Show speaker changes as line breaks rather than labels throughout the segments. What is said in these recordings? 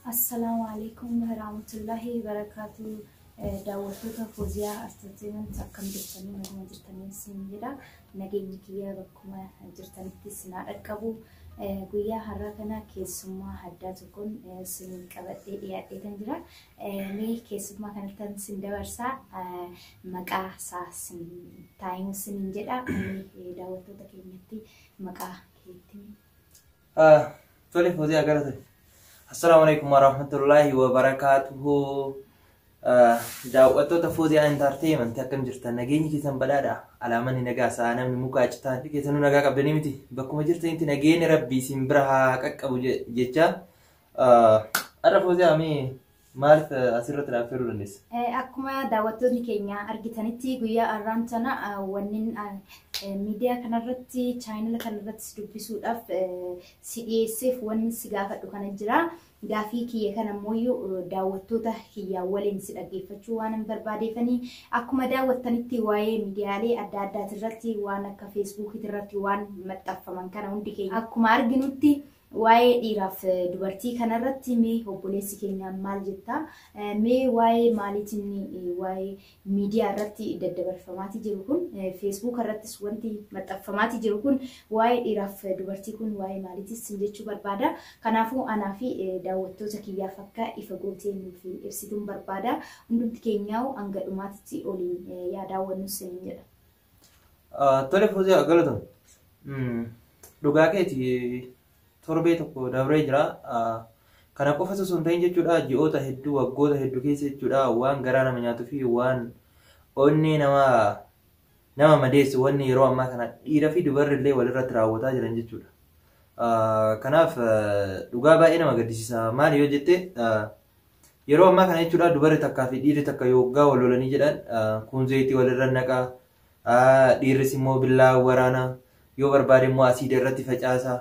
السلام عليكم ورحمة الله وبركاته. دعوتك فوزيا أستاذين سكان جرتني مجموعة جرتني سنجرا نجيني كيا بكم جرتني تسنا أركبوا قويا هركنا كيسما حدا تكون سن كبت يا تنجرا مي كيسما كانت سندورسا مكا سن تايم سنجرا مي دعوتك كينتي مكا كيتي
تولي فوزيا قالت السلام عليكم ورحمة الله وبركاته. دعوتو فوزيا انترتينمنت كم جرت نجيني كيسان بلادا على من نجاس أنا من مكاجتان كيسانو نجا قبلني متي بكم جرت انت نجيني ربي سنبرها كأبو جتة أنا فوزيا أمي مالت أسيرة الأفير للناس.
أكما دعوتو نكينيا أرجتانيتي قويا أرانتنا ونن ميديا كنرتي channel كنرتي دبيسود أف CSF ون سجافة دكان جرا غافي كي كان مويو دعوتو ده هي ولين سدقي فتشوانا بربادي فني أكما دعوتانيتي واي ميديا لي أدادا ترتي وانا كفيسبوك ترتي وان متفق من كان عندي كي أكما أرجنوتي واي إيراف دوبرتي كان رتي مي هو بوليسي كينيا مال جتا مي واي مالتني واي ميديا رتي ددبر فماتي جروكون فيسبوك رتي سوانتي متفهماتي جروكون واي إيراف دوبرتي كون واي مالتي سنجتشو بربادا كنافو أنا في داوتو تكيا فكا إفقوتين في إفسدون بربادا ندم تكينياو أنجا أماتي أولي يا داوانو سنجد
تولي فوزيا قالت لقاكيتي torbee tokko dabree jira kana qofa sun ta'in jechuudha ji'oota hedduu waggoota hedduu keessa jechuudha waan garaa nama nyaatuu fi waan onni nama madeessu wanni yeroo ammaa kana dhiira fi dubarri illee walirratti raawwataa jiran jechuudha kanaaf dhugaa baay'ee nama gaddisiisa maali yoo jette yeroo ammaa kana jechuudha dubarri takkaa fi dhiirri takka yoggaa wal lolanii jedhan kun zayitii walirra naqaa dhiirris immoo billaa waraana yoo barbaade immoo asiida irratti facaasaa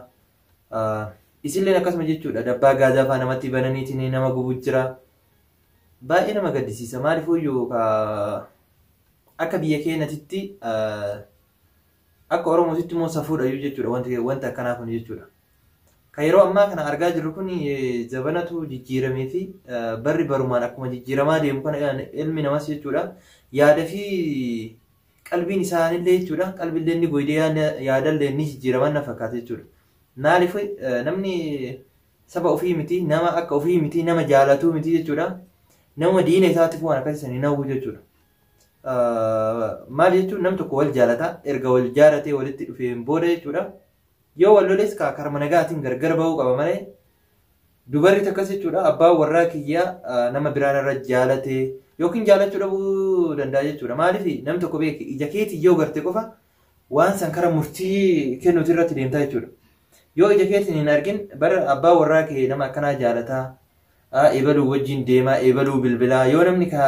isilleen akkasuma jechuudha dabbaa gaazaa faa namatti bananiitiin nama gubuu jira baay'ee nama gaddisiisa maaliifuu akka biyya keenyatti akka oromootitti immoo safuudha jechuudha wanta akkanaa kun jechuudha kan yeroo ammaa kana argaa jirru kun zabanatu jijjiiramee fi barri barumaan akkuma jijjiiramaa deemu kana ilmi namas jechuudha yaada fi qalbiin isaanillee jechuudha qalbiillee inni goydee yaadallee inni jijjiiraman na fakkaata jechuudha. Naaliif namni saba ofii miti nama akka ofii miti nama jaalatu miti jechuudha nama diina isaatiif waan akkasii nawwu jechuudha maal jechuun nam tokko wal jaalata erga wal jaalatee walitti dhufeen booda jechuudha yoo wal loles karma nagaatiin gargar bahuu qaba malee dubarri takkas jechuudha abbaa warraa kiyyaa nama biraan irra jaalatee yookiin jaalachuu dhabuu danda'a jechuudha maaliif nam tokko beeki ija keetii yoo garte qofa waan san kara murtii kennuuti irratti deemtaa jechuudha. Yoo ija keetiin hin argin bara abbaa warraa kee nama akkanaa jaalataa eebaluu wajjin deemaa eebaluu bilbilaa yoo namni ka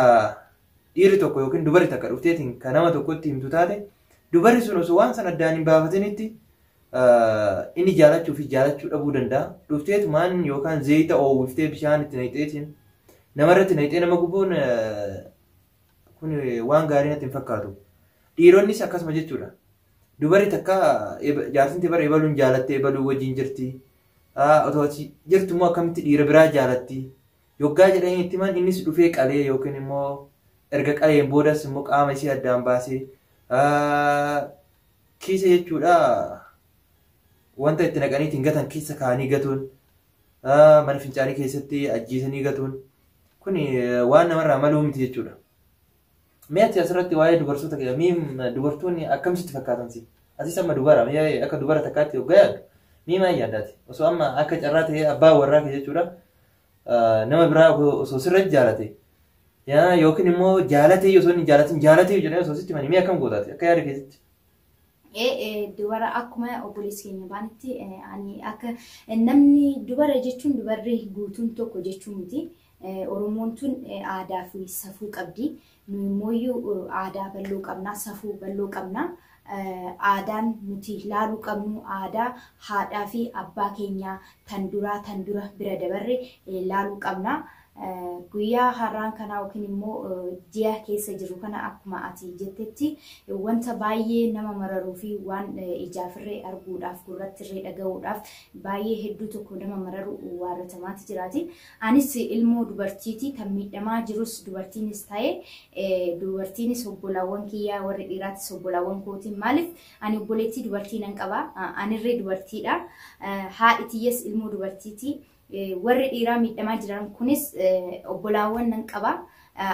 dhiirri tokko yookiin dubarri takka dhufteetiin ka nama tokkotti himtu taate dubarri sun osoo waan san addaan hin baafatinitti inni jaalachuu fi jaalachuu dhabuu danda'a dhufteetu maan yookaan zayita oowwiftee bishaan itti naqxeetiin namarratti naqxee nama gubuun kun waan gaarii natti hin fakkaatu dhiironnis akkasuma jechuudha. Dubarri takka jaartinti bara eebaluun jaalattee eebaluu wajjin jirti. Otoo jirtu immoo akkamitti dhiira biraa jaalatti. Yoggaa jedhanii itti himan innis dhufee qalee yookiin immoo erga qaleen boodas immoo qaama ishee addaan baasee kiisa jechuudha wanta itti naqaniitiin gatan keessa kaanii gatuun mana fincaanii keessatti ajjiisanii gatuun kun waan namarraa maluu miti jechuudha. Meetii asirratti waa'ee dubartoota keessaa dubartoonni akkamitti fakkaatan si asis amma dubara akka dubara takkaatti yoggaa yaaddu maal yaaddaati osoo amma akka carraa ta'ee abbaa warraa kee jechuudha nama biraa osoo sirratti jaalate yookiin immoo jaalatee osoo hin jaalatin jaalatee jedhanii osoo sitti manii akkam gootaati akka yaada keessatti.
Dubara akkuma obboleessi keenya baanitti ani akka namni dubara jechuun dubarri guutuun tokko jechuun miti. Oromoon tun aadaa fi safuu qabdi. Nuyi aadaa bal'oo qabna, safuu bal'oo qabna. Aadaan nuti ilaaluu qabnu aadaa haadhaa fi abbaa keenyaa tan dura bira dabarre ilaaluu qabna. guyyaa har'aan kana yookiin immoo ji'a keessa jiru kana akkuma ati jettetti wanta baay'ee nama mararuu fi waan ijaafirree arguudhaaf gurrattirree dhaga'uudhaaf baay'ee hedduu tokko nama mararu waarratamaati jiraati. Anis ilmoo dubartiiti kan miidhamaa jirus dubartiinis ta'ee dubartiinis obbolaawwan kiyyaa warri dhiiraatis obbolaawwan kootiin maaliif ani obboleettii dubartii nan qaba anirree dubartiidha haadhi tiyyees ilmoo dubartiiti. Warri dhiiraa miidhamaa jiran kunis obbolaawwan nan qaba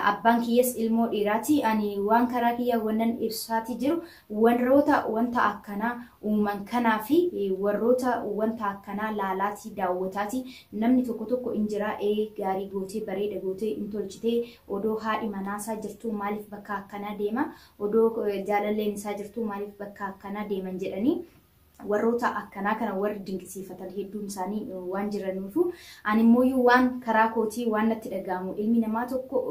abbaan kiyyees ilmoo dhiiraati ani waan karaa kiyyaa wannan ibsaati jiru warroota wanta akkanaa uuman kanaa fi warroota wanta akkanaa laalaati daawwataati namni tokko injiraa gaarii gootee bareeda gootee intolchitee odoo haadhi manaasaa jirtu maaliif bakka akkanaa deema odoo jaalalleen isaa jirtu maaliif bakka akkanaa deeman jedhanii warroota akkanaa kana warri dinqisiifatan hedduun isaanii waan jiraniifu ani immoo waan karaa kootii waan natti dhaga'amu ilmi namaa tokko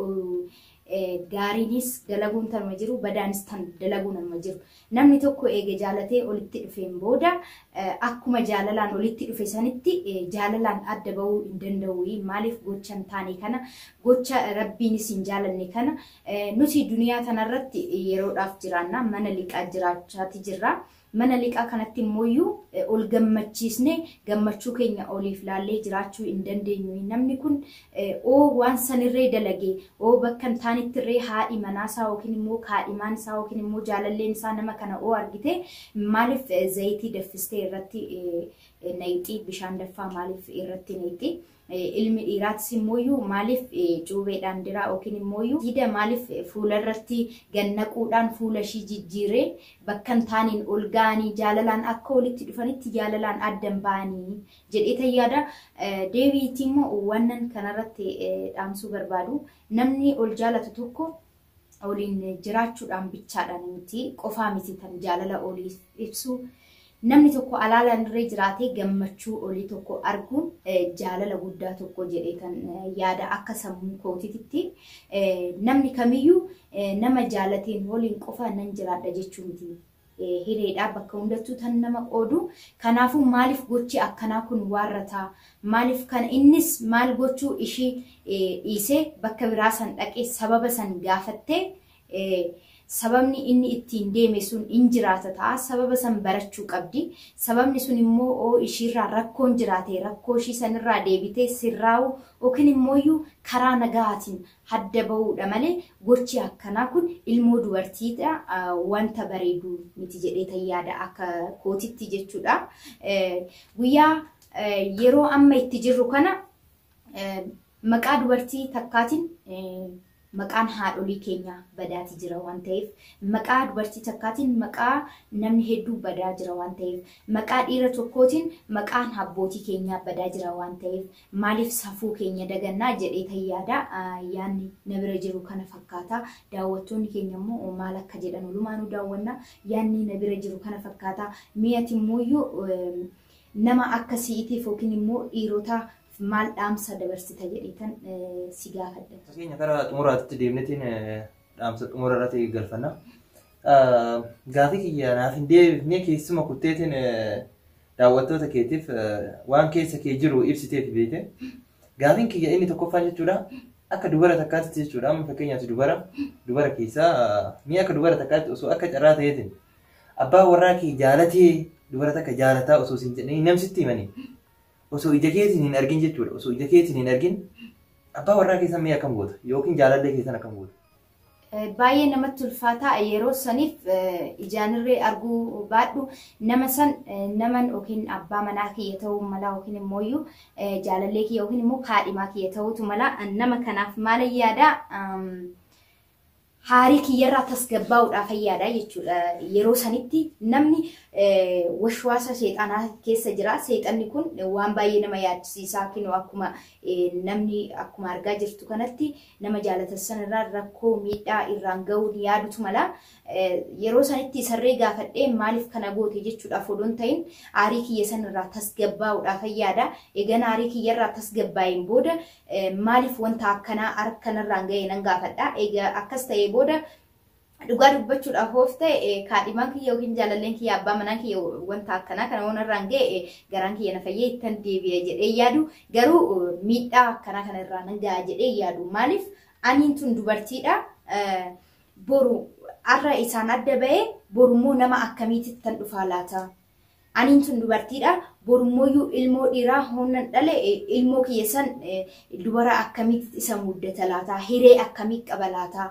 gaariinis dalaguun tanuma jiru badaanis tan dalaguun tanuma jiru namni tokko eega jaalatee olitti dhufeen booda akkuma jaalalaan olitti dhufe sanitti jaalalaan adda bahuu hin danda'u maaliif gochan taane kana gocha rabbiinis hin jaalanne kana nuti duniyaa tanarratti yeroodhaaf jiraanna mana liqaa jiraachaati jirra. Mana liqaa kanatti immoo ol gammachiisne gammachuu keenya oliif laallee jiraachuu hin dandeenyu namni kun waan sanirree dalagee bakka taanittirree haadhi manaasaa yookiin immoo kaadhimaan isaa yookiin immoo jaalalleen isaa nama kana argite maaliif zayitii daffistee irratti nayxii bishaan daffaa maaliif irratti nayxii ilmi dhiiraatis immoo maaliif cuubeedhaan diraa yookiin immoo hidda maaliif fuula irratti gannaquudhaan fuula ishii jijjiiree bakka taaniin ol ga'anii jaalalaan akka walitti dhufanitti jaalalaan addan ba'anii jedhee tayyaada deebiitii immoo wannan kanarratti dhaamsuu barbaadu namni ol jaalatu tokko oliin jiraachuudhaan bichaadhaan miti qofaa miti tan jaalala olii ibsu namni tokko alaalaan irree jiraatee gammachuu olii tokko arguun jaalala guddaa tokko jedhee kan yaada akka sammuu kootiitti namni kamiyyuu nama jaalateen waliin qofa nan jiraadha jechuu miti. Hireedhaa bakka hundattuu tan nama qoodu kanaafuu maaliif gochi akkanaa kun waarrataa maaliif kan innis maal gochuu ishii dhiisee bakka biraa san dhaqee sababa san gaafattee sababni inni ittiin deeme sun injiraata ta'a sababa san barachuu qabdi sababni sun immoo ishiirraa rakkoon jiraate rakkoo ishii sanirraa deebitee sirraa'u yookiin immoo karaa nagaatiin hadda bahuudha malee gochi akkanaa kun ilmoo dubartiidha wanta bareedu miti jedhee tayyaada akka kootitti jechuudha guyyaa yeroo amma itti jirru kana maqaa dubartii takkaatiin maqaan haadholii keenya badaati jira waan ta'eef maqaa dubartii takkaatiin maqaa namni hedduu badaa jira waan ta'eef maqaa dhiira tokkootiin maqaan abbootii keenya badaa jira waan ta'eef maaliif safuu keenya dagannaa jedhee tayyaada yaanni na bira jiru kana fakkaata daawwattoonni keenya immoo maal akka jedhan olumaanuu daawwanna yaanni na bira jiru kana fakkaata mi'ati immoo nama akkasiitiif yookiin immoo dhiirota maal dhaamsa dabarsita jedheetan si gaafadha.
Fakkeenya karaa xumuraatti deemnetiin dhaamsa xumura irratti galfanna. Gaafii kiyya naaf hin deebifne keessuma kutteetiin daawwattoota keetiif waan keessa kee jiru ibsiteef beekte. Gaafiin kiyya inni tokkoffaan jechuudha akka dubara takkaatti jechuudha. Amma fakkeenyaaf dubara keessaa mi'a akka dubara takkaatti osoo akka carraa ta'eetiin abbaa warraa kee jaalatee dubara takka jaalataa osoo siin jedhanii namsitti himanii. Osoo ija keetiin hin argin jechuudha. Osoo ija keetiin hin argin abbaa warraa keessan mi'a akkam goota yookiin jaalallee keessan akkam goota.
Baay'ee namatti ulfaata yeroo saniif ijaanirree arguu baadhu nama san naman yookiin abbaa manaa kiyya ta'uu mala yookiin immoo jaalallee kiyya yookiin immoo kaadhimaa kiyya ta'uutu mala nama kanaaf maal yaada haarii kiyyarraa tasgabbaa'uudhaaf yaada jechuudha. Yeroo sanitti namni washwaasa seexanaa keessa jira. Seexanni kun waan baay'ee nama yaadsiisaa kennu akkuma namni akkuma argaa jirtu kanatti nama jaalatan sanarraa rakkoo miidhaa irraan ga'uun yaadutu mala. Yeroo sanitti sarree gaafadhee maaliif kana goote jechuudhaaf odoon ta'in haarii kiyya sanarraa tasgabbaa'uudhaaf yaada. Egaan haarii kiyyarraa tasgabbaa'een booda maaliif wanta akkanaa harkanarraan ga'e nan gaafadha. Egaa akkas ta'ee booda dhugaa dubbachuudhaaf hoofte kaadhimaan kiyya yookiin jaalalleen kiyya abbaa manaa kiyya wanta akkanaa kana waan irraan ga'e garaan kiyya na fayyee ittan deebi'e jedhee yaadu garuu miidhaa akkanaa kana irraa nan ga'a jedhee yaadu maaliif aniin tun dubartiidha boru arra isaan adda ba'e borummoo nama akkamiitti tan dhufaa laata aniin tun dubartiidha borummoo ilmoo dhiiraa honnan dhale ilmoo kiyya san dubara akkamiitti isa muddata laata hiree akkamii qaba laata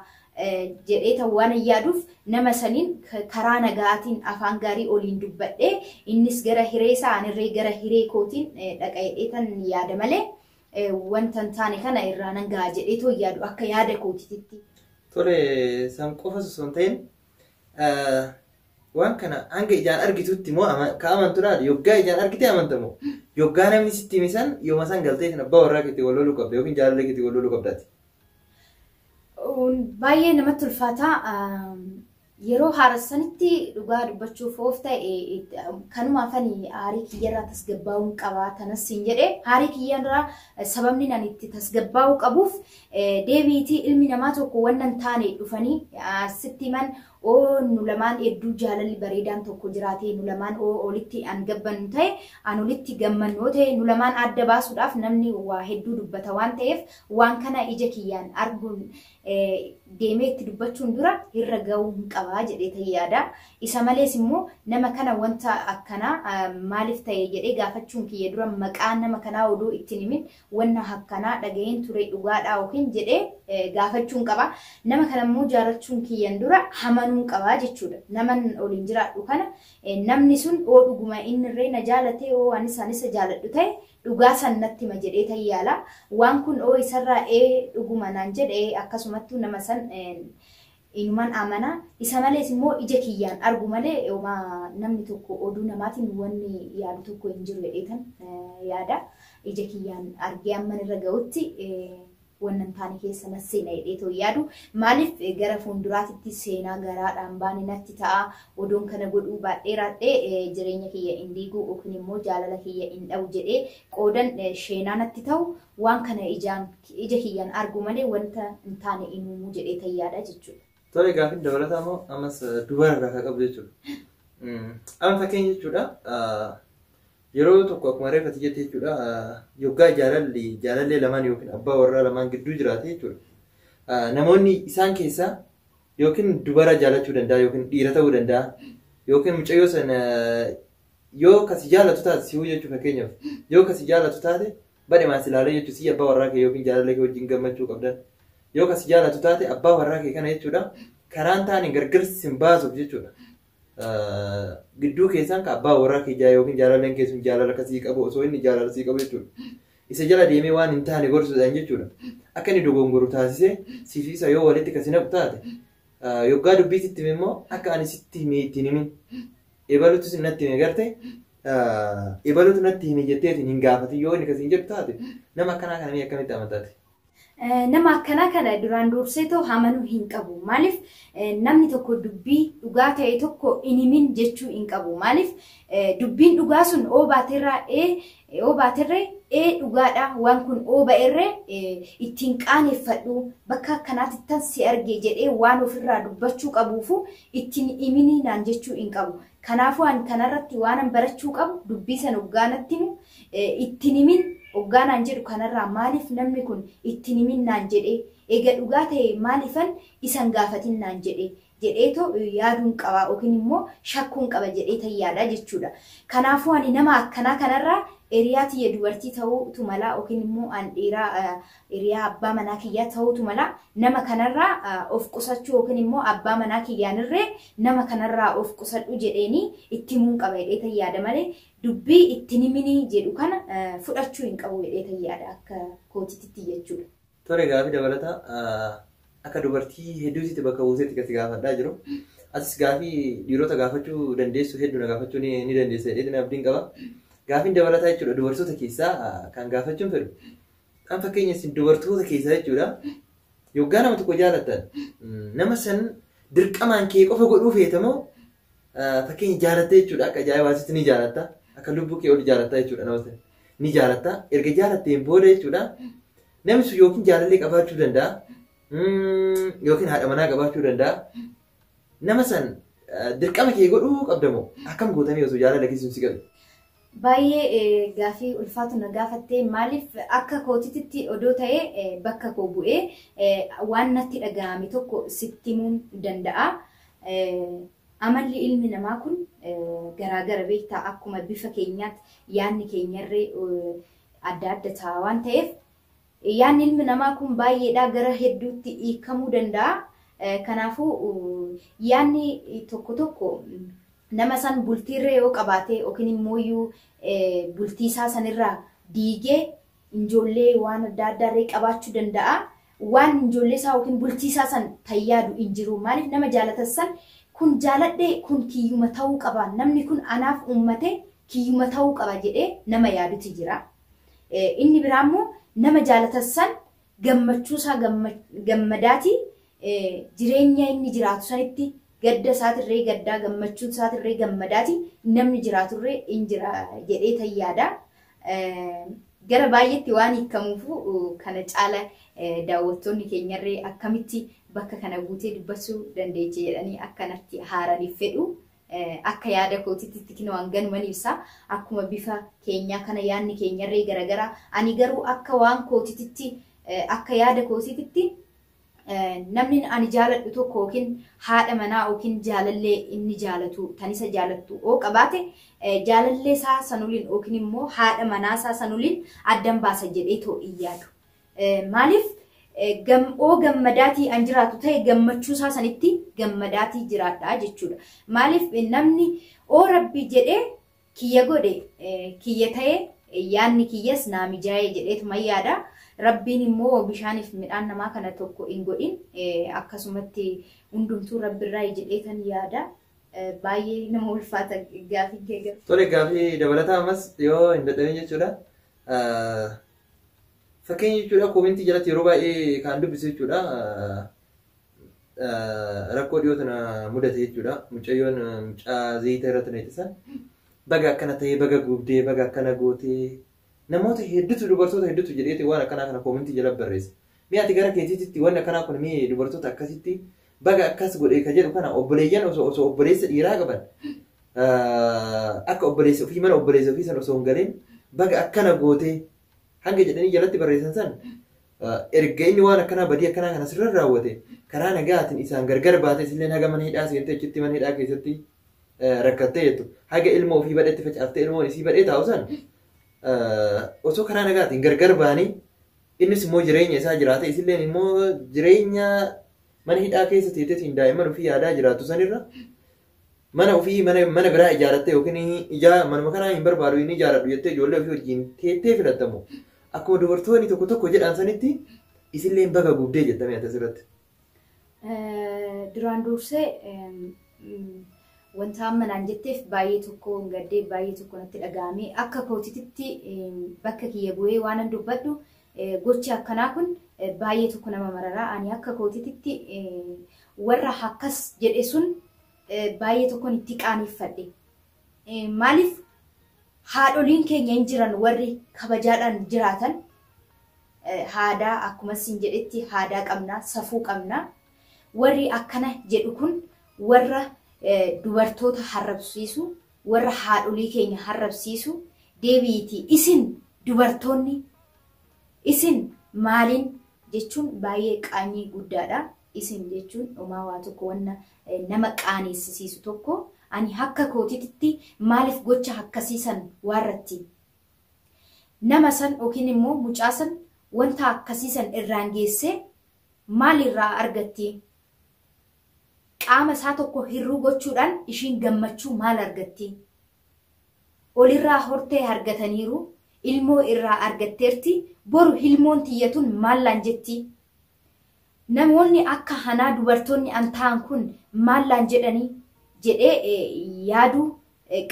jedhee waan yaaduuf nama saniin karaa nagaatiin afaan gaarii oliin dubbadhe innis gara hiree isaa anirree gara hiree kootiin dhaqa'ee tan yaada malee wanta taane kana irraa nan ga'a jedhee too yaadu akka yaada kootiitti.
Tole san qofa osoo hin ta'in waan kana hanga ijaan argitutti moo ka amantuudhaan yoggaa ijaan argitee amantamu yoggaa namni sitti himisan yooma san galtee kan abbaa warraa keetti wal loluu qabda yookiin jaalallee keetti wal loluu qabdaati.
Baay'ee namatti ulfaata yeroo haarasanitti dhugaa dubbachuuf of ta'e kanumaafani aarii kiyyarraa tasgabbaa'uun qaba tanas hin jedhe aarii kiyyarraa sababni nan itti tasgabbaa'uu qabuuf deebiitii ilmi namaa tokko wannan taane dhufanii sitti himan nu lamaan hedduu jaalalli bareedaan tokko jiraate nu lamaan olitti an gabbannu ta'e an olitti gammannoo ta'e nu lamaan adda baasuudhaaf namni waa hedduu dubbata waan ta'eef waan kana ija kiyyaan arguun deemee itti dubbachuun dura irra ga'uu hin qabaa jedhee yaada isa malees immoo nama kana wanta akkanaa maaliif ta'e jedhee gaafachuun kiyya dura maqaa nama kanaa odoo ittiin himin wanna akkanaa dhaga'een ture dhugaadhaa yookiin jedhee gaafachuun qaba nama kana immoo jaalachuun kiyyan dura hamanuun qabaa jechuudha naman oliin jiraadhu kana namni sun dhuguma inni irree na jaalatee anis isa jaaladhu ta'e dhugaa sannatti ma jedhee yaala waan kun isarraa dhuguma naan jedhee akkasumattuu nama san inuman amana isa malees immoo ija kiyyaan argu malee namni tokko oduu namaatiin wanni yaadu tokko hin jiru jedheetan yaada ija kiyyaan argee amman irra ga'utti wannan taane keessa na seena jedheetoo yaadu maaliif gara fuulduraatti seenaa garaadhaan baane natti ta'a odoon kana godhuu baadheeraadhee jireenya kiyya hin diiguu yookiin immoo jaalala kiyya hin dhabu jedhee qoodan sheenaa natti ta'u waan kana ija kiyyaan argu malee wanta hin taane inumuu jedhee yaada jechuudha.
Tole gaafin dabalataa moo ammas dubararraa ka qabu jechuudha. Amma fakkeenya jechuudha. Yeroo tokko akkuma reeffati jettee jechuudha yoggaa jaalallee lamaan yookiin abbaa warraa lamaan gidduu jiraate jechuudha. Namoonni isaan keessaa yookiin dubara jaalachuu danda'a yookiin dhiira ta'uu danda'a yookiin mucayyoo sana yoo kasi jaalatu taate si'uu jechuudha fakkeenyaaf yoo kasi jaalatu taate badhe maas ilaalee jechuudha si abbaa warraa kee yookiin jaalallee kee wajjin gammachuu qabdan yoo kasi jaalatu taate abbaa warraa kee kana jechuudha karaan taane gargarsi hin baasuuf jechuudha. Gidduu keessaan ka abbaa warraa kee yookiin jaalalleen keessuun jaalala kasii qabu osoo inni jaalala sii qabu jechuudha. Isa jala deemee waan hin taane gorsuudhaan jechuudha. Akka inni dogongoru taasisee siifisa yoo walitti kasi naqu taate yoggaa dubbiititti immoo akka ani sitti himee ittiin himin ebaluutu natti hime garte ebaluutu natti hime jetteetiin hin gaafatin yoo inni kasi hin jedhu taate nama akkanaa kana akkamitti amantaati?
Nama akkanaa kana duraan dursee hamanuu hin qabu maaliif namni tokko dubbii dhugaa ta'e tokko hin himin jechuu hin qabu maaliif dubbiin dhugaa sun baaterree dhugaadha waan kun ba'erree ittiin qaaneffadhu bakka akkanaatti tan si arge jedhee waan ofirraa dubbachuu qabuufu ittiin himinii naan jechuu hin qabu kanaafuu an kanarratti waan barachuu qabu dubbii san hoggaanatti ittiin himin hoggaanaan jedhu kanarraa maaliif namni kun ittiin himin naan jedhee eega dhugaa ta'e maaliifan isan gaafatin naan jedheetoo yaaduun qaba yookiin immoo shakkuun qaba jedhee yaada jechuudha. Kanaafuu ani nama akkanaa kanarraa eriyaa tiyya dubartii ta'uutu mala yookiin immoo an dhiiraa eriyaa abbaa manaa kiyyaa ta'uutu mala nama kanarraa of qusachuu yookiin immoo abbaa manaa kiyyaanirree nama kanarraa of qusadhu jedheeni itti himuun qaba jedhee yaada malee dubbii ittiin himinii jedhu kana fudhachuu hin qabu jedhee yaada akka kootitti jechuudha.
Tore gaafii dabalataa akka dubartii hedduutti bakka buuseetti kasi gaafadhaa jiru. Asis gaafii dhiirota gaafachuu dandeessu hedduu na gaafachuu ni dandeessa jedhee abdiin qaba. Gaafiin dabalataa jechuudha dubartoota keessaa kan gaafachuun fedhu. Kan fakkeenya isin dubartoota keessaa jechuudha yoggaa nama tokko jaalattan nama san dirqamaan kee qofa godhuu feetamoo fakkeenya jaalattee jechuudha akka ajaa'ibaasitti ni jaalatta akka lubbuu kee ol jaalatta jechuudha nama sana ni jaalatta erga jaalatteen booda jechuudha namni sun yookiin jaalallee qabaachuu danda'a yookiin haadha manaa qabaachuu danda'a nama san dirqama kee godhuu qabdamoo akkam gootamee osoo jaalala keessuun si galu.
Baay'ee gaafii ulfaatu na gaafattee maaliif akka kootitti odoo ta'ee bakka koo bu'ee waan natti dhaga'ame tokko sitti himuun danda'a. Amalli ilmi namaa kun garaagara beektaa akkuma bifa keenyaatti yaadni keenyarree adda adda ta'a waan ta'eef yaadni ilmi namaa kun baay'eedhaa gara hedduutti hiikamuu danda'a. Kanaafuu yaadni tokko tokko nama san bultiirree yoo qabaate yookiin immoo bultii isaa sanirraa diigee ijoollee waan adda addaarree qabaachuu danda'a. Waan ijoollee isaa yookiin bultii isaa san tayyaadu hin jiru. Maaliif nama jaalatan san kun jaaladhee kun kiyyuma ta'uu qaba. Namni kun anaaf uummate kiyyuma ta'uu qaba jedhee nama yaadutu jira. Inni biraa immoo nama jaalatan san gammachuu isaa gammadaati jireenya inni jiraatu sanitti gadda isaatirree gaddaa gammachuu isaatirree gammadaati namni jiraaturree hin jira jedhee tayyaada. Gara baay'eetti waan hiikamuufu kana caala daawwattoonni keenyarree akkamitti bakka kana guutee dubbachuu dandeeche jedhanii akkanatti haaraniif fedhu. Akka yaada kootitti kinoo hanganuman ibsa. Akkuma bifa keenyaa kana yaadni keenyarree garagaraa. Ani garuu akka waan kootitti akka yaada kootitti namni ani jaaladhu tokko yookiin haadha manaa yookiin jaalallee inni jaalatu tan isa jaalattu oo qabaate jaalallee isaa sanuliin yookiin immoo haadha manaa isaa sanuliin addan baasa jedhee too iyyaadu. Maaliif oo gammadaatii an jiraatu ta'e gammachuu isaa sanitti gammadaatii jiraadhaa jechuudha. Maaliif namni oo rabbi jedhee kiyya godhe kiyya ta'e yaanni kiyyas naa mijaa'ee jedheetuma yaada. Rabbiin immoo bishaaniif midhaan namaa kana tokko hin godhin akkasumatti hundumtuu rabbiirraa jedhee kan yaada. Baay'ee nama ulfaata gaafii keega.
Tole gaafii dabalataa ammas yoo hin dadhabin jechuudha. Fakkeenya jechuudha koomentii jalatti yeroo baay'ee kan dubbisu jechuudha. Rakkoo dhiyoo tana mudate jechuudha. Mucayyoon mucaa zayita irratti neetisan. Baga akkana ta'ee baga gubdee baga akkana gootee. Namoota hedduutu dubartoota hedduutu jedheeti waan akkanaa kana koomentii jala barreessa. Mi'a ati gara keetiitti waan akkanaa kun mi'a dubartoota akkasitti baga akkas godhee ka jedhu kana obboleeyyan osoo obboleessa dhiiraa qaban akka obboleessa ofii mana obboleessa ofii san osoo hin galeen baga akkana gootee hanga jedhanii jalatti barreessan san erga inni waan akkanaa badii akkanaa kana sirra raawwate karaa nagaatiin isaan gargar baate isillee haga mana hidhaa seentee achitti mana hidhaa keessatti rakkattee jettu haga ilma ofii badhetti facaaftee ilmoon isii badhee taa'u san osoo karaa nagaatiin gargar baanii innis immoo jireenya isaa jiraate isilleen immoo jireenya mana hidhaa keessa teeteetiin daa'imman ofii yaadaa jiraatu sanirra mana ofii mana biraa ijaarattee yookiin manuma kanaa hin barbaadu inni ijaaradhu jettee ijoollee ofii wajjin teettee filattamu akkuma dubartoonni tokko tokko jedhan sanitti isilleen baga gubdee jettame ati asirratti.
Duraan dursee wanta ammanaan jetteef baay'ee tokko gaddee baay'ee tokko natti dhaga'ame akka kootitti bakka kiyya bu'ee waan dubbadhu gochi akkanaa kun baay'ee tokko nama mararaa ani akka kootitti warra akkas jedhe sun baay'ee tokkon itti qaaneffadhe. Maaliif haadholiin keenya hin jiran warri kabajaadhaan jiraatan haadaa akkuma siin jedhetti haadaa qabna safuu qabna warri akkana jedhu kun warra dubartoota harrabsiisu warra haadholii keenya harrabsiisu deebiiti isin dubartoonni isin maaliin jechuun baay'ee qaanii guddaadha. Isin jechuun homaa waa tokko wanna nama qaaneessisiisu tokko ani akka kootitti maaliif gocha akkasiisan warratti nama san yookiin immoo mucaa san wanta akkasiisan irraan geessee maalirraa argatti? Qaama isaa tokko hirruu gochuudhaan ishiin gammachuu maal argatti? Olirraa hortee argataniiru ilmoo irraa argatteerti boru ilmoon tiyyatuun maallaan jetti? Namoonni akka hanaa dubartoonni an ta'an kun maallaan jedhanii jedhee yaaduu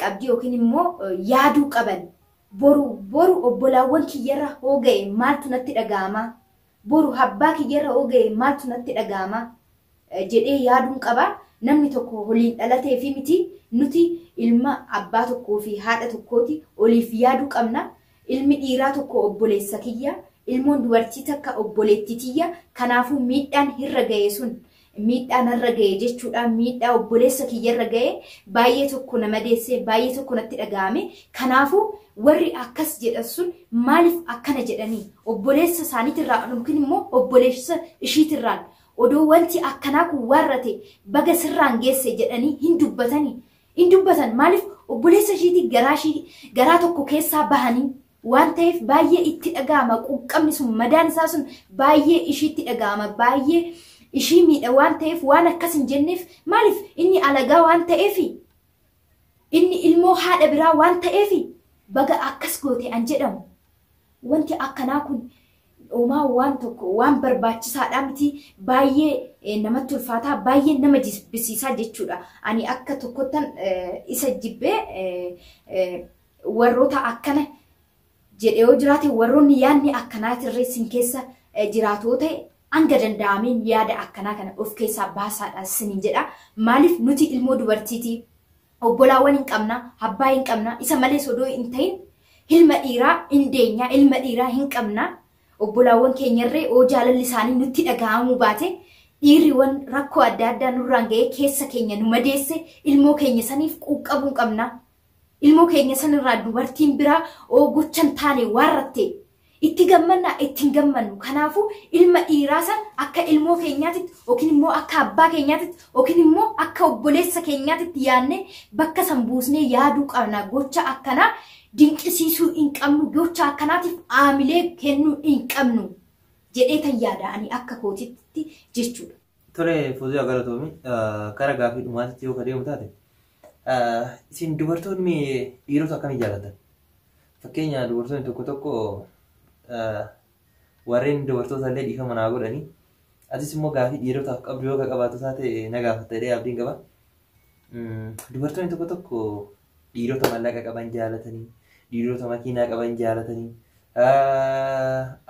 qabdi yookiin immoo yaaduu qaban. Boru obbolaawwan kiyyarra hooga'e maaltu natti dhaga'ama? Boru abbaa kiyyarra hooga'e maaltu natti dhaga'ama? Jedhee yaaduun qaba. Namni tokko waliin dhalatee fi miti nuti ilma abbaa tokkoo fi haadha tokkooti oliif yaaduu qabna. Ilmi dhiiraa tokko obboleessa kiyya, ilmoon dubartii takka obboleetti tiyya. Kanaafuu miidhaan irra ga'e sun miidhaa narra ga'e jechuudha. Miidhaa obboleessa kiyyarra ga'e baay'ee tokko nama deessee baay'ee tokko natti dhaga'ame. Kanaafuu warri akkas jedhan sun maaliif akkana jedhanii obboleessa isaaniitirraa yookiin immoo obboleessa ishiitirraan odoo wanti akkanaa kun warrate baga sirraan geesse jedhanii hin dubbatan. Maaliif obboleessa ishiitii garaa tokko keessaa bahanii waan ta'eef baay'ee itti dhaga'ama. Quuqqamni sun madaan isaa sun baay'ee ishiitti dhaga'ama. Baay'ee ishii miidha waan ta'eef waan akkas hin jenneef maaliif inni alagaa waan ta'eef inni ilmoo haadha biraa waan ta'eef baga akkas goote an jedhamu. Wanti akkanaa kun uumaa waan tokko waan barbaachisaadhaa miti. Baay'ee namatti ulfaataa baay'ee nama jibbisiisaa jechuudha. Ani akka tokkottan isa jibbee warroota akkana jedhee yoo jiraate warroonni yaadni akkanaatirree sin keessa jiraatoo ta'e hanga danda'ameen yaada akkanaa kana of keessaa baasaadha sinin jedha. Maaliif nuti ilmoo dubartiitii obbolaawwan hin qabna, abbaa hin qabna, isa malees odoo hin ta'in ilma dhiiraa hin deenya, ilma dhiiraa hin qabna. Obbolaawwan keenyarree oo jaalalli isaanii nutti dhaga'amuu baate dhiirriwwan rakkoo adda addaa nurraan ga'ee keessa keenya nu madeesse ilmoo keenya saniif quuqqabuu qabna. Ilmoo keenya sanirraa dubartiin biraa oo gochan taane warratte itti gammannaa ittiin gammannu. Kanaafuu ilma dhiiraa san akka ilmoo keenyaatitti yookiin immoo akka abbaa keenyaatitti yookiin immoo akka obboleessa keenyaatitti yaadnee bakka san buusnee yaaduu qabna. Gocha akkanaa dinqisiisuu hin qabnu. Gocha akkanaatiif aamilee kennuu hin qabnu jedhee tan yaada ani akka kootitti jechuudha.
Tole Fuzii Galatoomi karaa gaaffii dhumaatitti yoo deemu taate isin dubartoonni dhiirota akkamii jaallatan? Fakkeenya dubartoonni tokko warreen dubartoota illee dhiifama naa godhanii atis immoo gaaffii dhiirotaaf qabdu yoo qabaatu taate na gaafattee abdiin qaba. Dubartoonni tokko dhiirota mallaqa qaban jaallatanii, dhiirota makiinaa qaban jaallatanii,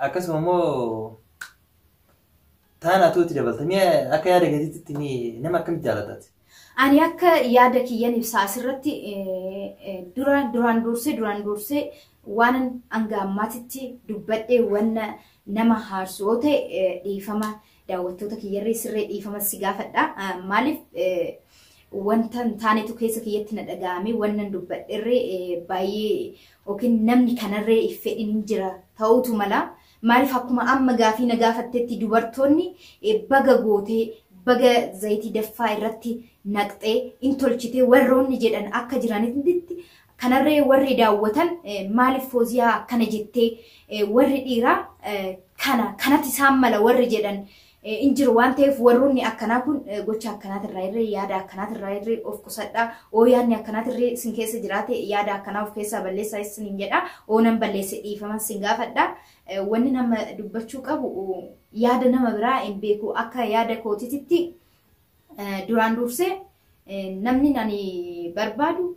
akkasuma immoo taanaatu itti dabaltamee akka yaada gatiitti nama akkamitti jaallataati?
Ani akka yaada kiyyan ibsaa asirratti duraan dursee waan hanga ammaatitti dubbadhee wanna nama haarsu yoo ta'e dhiifama daawwattoota kiyyarree sirree dhiifama si gaafadha. Maaliif wanta taanetu keessa kiyyatti na dhaga'ame wannan dubbadheerree baay'ee yookiin namni kanarree fedhin hin jira ta'uutu mala. Maaliif akkuma amma gaaffii na gaafattetti dubartoonni baga gootee baga zayitii daffaa irratti naqxee in tolchitee warroonni jedhan akka jiranitti kanarree warri daawwatan maaliif Fooziyaa akkana jettee warri dhiiraa kanatti isaan mala warri jedhan in jiru waan ta'eef warroonni akkanaa kun gocha akkanaatirraa irree yaada akkanaatirraa irree of qusadhaa. Oo yaadni akkanaatirree sin keessa jiraate yaada akkanaa of keessaa balleessaa isin jedha. Oo nan balleesse dhiifama sin gaafadha. Wanni nama dubbachuu qabu yaada nama biraa hin beeku. Akka yaada kootitti duraan dursee namni ani barbaadu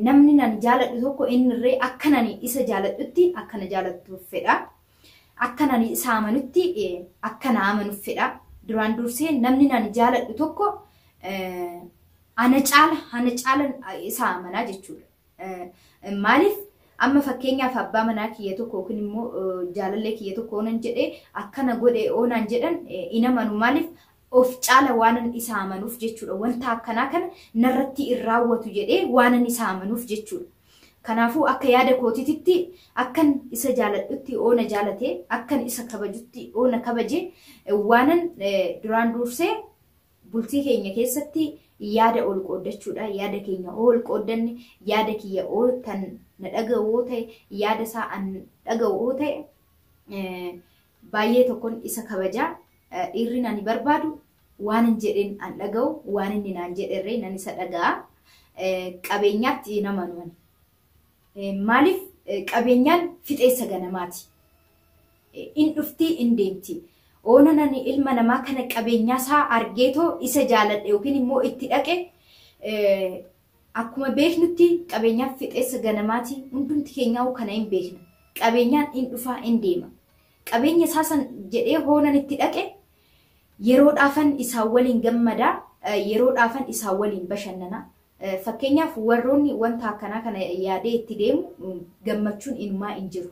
namni nani jaaladhu tokko innirree akkanani isa jaaladhutti akkana jaalattuuf fedha. Akkanani isa amanutti akkana amanuuf fedha. Duraan dursee namni nani jaaladhu tokko ana caala isa amanaa jechuudha. Maaliif amma fakkeenyaaf abbaa manaa kiyya tokko yookiin immoo jaalallee kiyya tokko oonan jedhee akkana godhe oonan jedhan in amanu. Maaliif of caala waanan isa amanuuf jechuudha. Wanta akkanaa kana narratti in raawwatu jedhee waanan isa amanuuf jechuudha. Kanaafuu akka yaada kootitti akkan isa jaaladhutti oona jaalate akkan isa kabajutti oona kabaje waanan duraan dursee bultii keenya keessatti yaada ol qooddachuudha. Yaada keenya ol qooddanne yaada kiyya ol kan na dhaga'u ta'e yaada isaa an dhaga'u ta'e baay'ee tokkoon isa kabajaa. Dhiirri nani barbaadu waan hin jedhin an dhaga'u waan inni naan jedherree nan isa dhaga'a. Qabeenyaatti nama nuwani. Maaliif qabeenyaan fixeessa ganamaati. In dhufti in deemti. Oona nani ilma namaa kana qabeenyaa isaa argeetoo isa jaaladhe yookiin immoo itti dhaqe akkuma beeknutti qabeenyaan fixeessa ganamaati. Hundumti keenyaa kana hin beekna. Qabeenyaan in dhufaa in deema. Qabeenya isaa san jedhee hoonan itti dhaqe yeroodhaafan isaan waliin gammadaa, yeroodhaafan isaan waliin bashannana. Fakkeenyaaf warroonni wanta akkanaa kana yaadee itti deemu gammachuun inumaa hin jiru.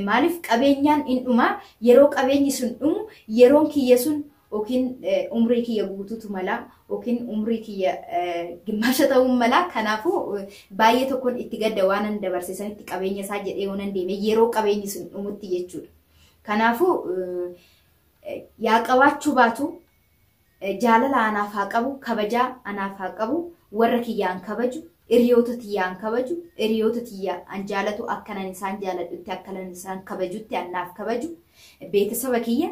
Maaliif qabeenyaan in dhumaa yeroo qabeenyi sun dhumu yeroon kiyya sun yookiin umrii kiyya guutuutu mala yookiin umrii kiyya gimmaasha ta'uu mala. Kanaafuu baay'ee tokkoon itti gadda waan an dabarsisan itti qabeenya isaa jedhee waan deeme yeroo qabeenyi sun dhumutti jechuudha. Kanaafuu yaa qabaachuu baatu jaalala anaaf haa qabu, kabajaa anaaf haa qabu, warra kiyyaan kabaju, hiriyoota tiyyaan kabaju, hiriyoota tiyya an jaalatu akkanan isaan jaaladhutti akkanan isaan kabajutti anaaf kabaju, beeksisa kiyya